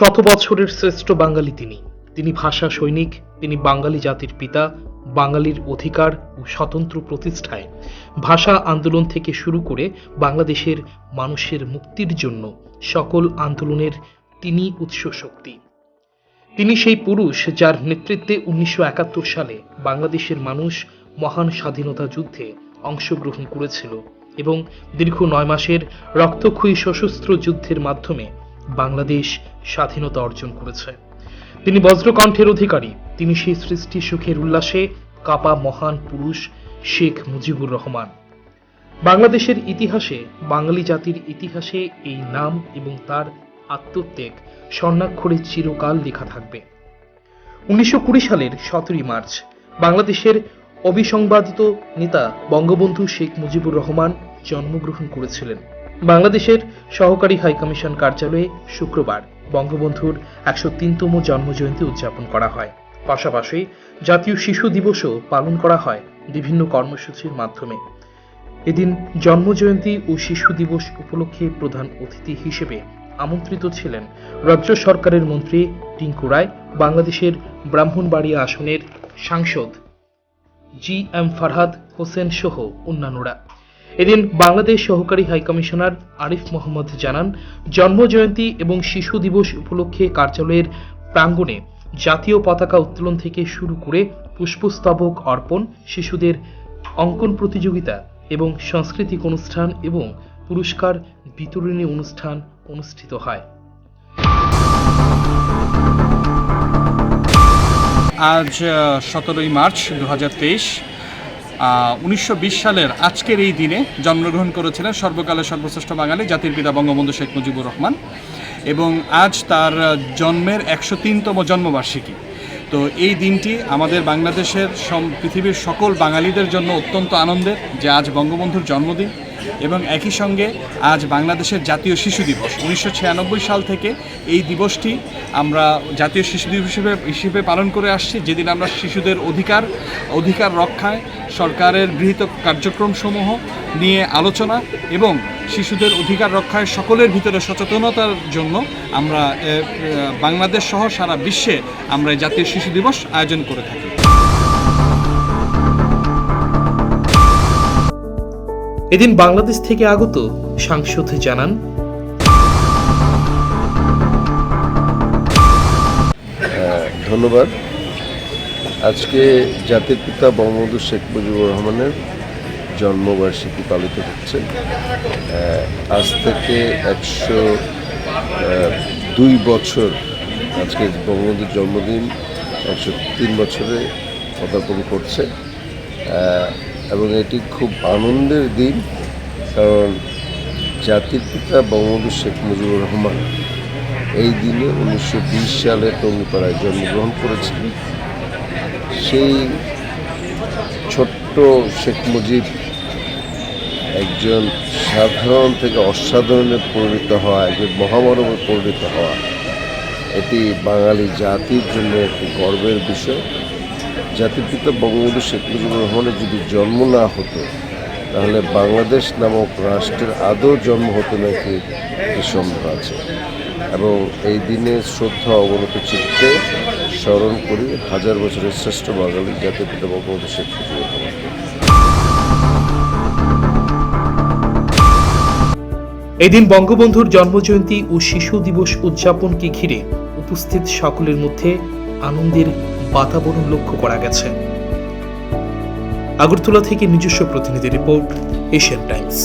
শত বছরের শ্রেষ্ঠ বাঙালি তিনি ভাষা সৈনিক, তিনি বাঙালি জাতির পিতা। বাঙালির অধিকার ও স্বতন্ত্র প্রতিষ্ঠায় ভাষা আন্দোলন থেকে শুরু করে বাংলাদেশের মানুষের মুক্তির জন্য সকল আন্দোলনের তিনি উৎস শক্তি। তিনি সেই পুরুষ যার নেতৃত্বে 1971 সালে বাংলাদেশের মানুষ মহান স্বাধীনতা যুদ্ধে অংশগ্রহণ করেছিল এবং দীর্ঘ 9 মাসের রক্তক্ষয়ী সশস্ত্র যুদ্ধের মাধ্যমে বাংলাদেশ স্বাধীনতা অর্জন করেছে। তিনি বজ্রকণ্ঠের অধিকারী, তিনি সেই সৃষ্টি সুখের উল্লাসে কাপা মহান পুরুষ শেখ মুজিবুর রহমান। বাংলাদেশের ইতিহাসে, বাঙালি জাতির ইতিহাসে এই নাম এবং তার আত্মত্যাগ স্বর্ণাক্ষরে চিরকাল লেখা থাকবে। 1920 সালের 17 মার্চ বাংলাদেশের অবিসংবাদিত নেতা বঙ্গবন্ধু শেখ মুজিবুর রহমান জন্মগ্রহণ করেছিলেন। বাংলাদেশের সহকারী হাইকমিশন কার্যালয়ে শুক্রবার বঙ্গবন্ধুর 103তম জন্মজয়ন্তী উদযাপন করা হয়। পাশাপাশি জাতীয় শিশু দিবসও পালন করা হয় বিভিন্ন কর্মসূচির মাধ্যমে। এদিন জন্মজয়ন্তী ও শিশু দিবস উপলক্ষে প্রধান অতিথি হিসেবে আমন্ত্রিত ছিলেন রাজ্য সরকারের মন্ত্রী টিংকু রায়, বাংলাদেশের ব্রাহ্মণবাড়িয়া আসনের সাংসদ GM ফারহাদ হোসেন সহ অন্যান্যরা। এদিন বাংলাদেশ সহকারী হাইকমিশনার আরিফ মোহাম্মদ জানান, জন্মজয়ন্তী এবং শিশু দিবস উপলক্ষে কার্যালয়ের প্রাঙ্গণে জাতীয় পতাকা উত্তোলন থেকে শুরু করে পুষ্পস্তবক অর্পণ, শিশুদের অঙ্কন প্রতিযোগিতা এবং সাংস্কৃতিক অনুষ্ঠান এবং পুরস্কার বিতরণী অনুষ্ঠান অনুষ্ঠিত হয়। আজ 17 মার্চ 2023, 1920 সালের আজকের এই দিনে জন্মগ্রহণ করেছিলেন সর্বকালের সর্বশ্রেষ্ঠ বাঙালি জাতির পিতা বঙ্গবন্ধু শেখ মুজিবুর রহমান, এবং আজ তার জন্মের 103তম জন্মবার্ষিকী। তো এই দিনটি আমাদের বাংলাদেশের পৃথিবীর সকল বাঙালিদের জন্য অত্যন্ত আনন্দের যে আজ বঙ্গবন্ধুর জন্মদিন, এবং একই সঙ্গে আজ বাংলাদেশের জাতীয় শিশু দিবস। 1996 সাল থেকে এই দিবসটি আমরা জাতীয় শিশু দিবস হিসেবে পালন করে আসছি, যেদিন আমরা শিশুদের অধিকার রক্ষায় সরকারের গৃহীত কার্যক্রমসমূহ নিয়ে আলোচনা এবং শিশুদের অধিকার রক্ষায় সকলের ভিতরে সচেতনতার জন্য আমরা বাংলাদেশ সহ সারা বিশ্বে আমরা জাতীয় শিশু দিবস আয়োজন করে থাকি। এদিন বাংলাদেশ থেকে আগত সাংসদ জানান, ধন্যবাদ। আজকে জাতির পিতা বঙ্গবন্ধু শেখ মুজিবুর রহমানের জন্মবার্ষিকী পালিত হচ্ছে। আজ থেকে 102 বছর, আজকে বঙ্গবন্ধুর জন্মদিন 103 বছরে পদার্পণ করছে, এবং এটি খুব আনন্দের দিন, কারণ জাতির পিতা বঙ্গবন্ধু শেখ মুজিবুর রহমান এই দিনে 1920 সালে টঙ্গিপাড়ায় জন্মগ্রহণ করেছিলেন। সেই ছোট্ট শেখ মুজিব একজন সাধারণ থেকে অসাধারণে পরিণত হওয়া, একজন মহামানবে পরিণত হওয়া, এটি বাঙালি জাতির জন্য একটি গর্বের বিষয়। জাতির পিতা বঙ্গবন্ধু শেখ মুজিবুর রহমানের যদি জন্ম না হতো, তাহলে বাংলাদেশ নামক রাষ্ট্রের আদৌ জন্ম হতো নাকি সন্দেহ আছে। এবং এই দিনে শ্রদ্ধা অবনত চিত্তে স্মরণ করি হাজার বছরের শ্রেষ্ঠ বাঙালি জাতির পিতা বঙ্গবন্ধু শেখ মুজিবুর রহমান। এদিন বঙ্গবন্ধুর জন্মজয়ন্তী ও শিশু দিবস উদযাপনকে ঘিরে উপস্থিত সকলের মধ্যে আনন্দের বাতাবরণ লক্ষ্য করা গেছে। আগরতলা থেকে নিজস্ব প্রতিনিধি রিপোর্ট, এশিয়ান টাইমস।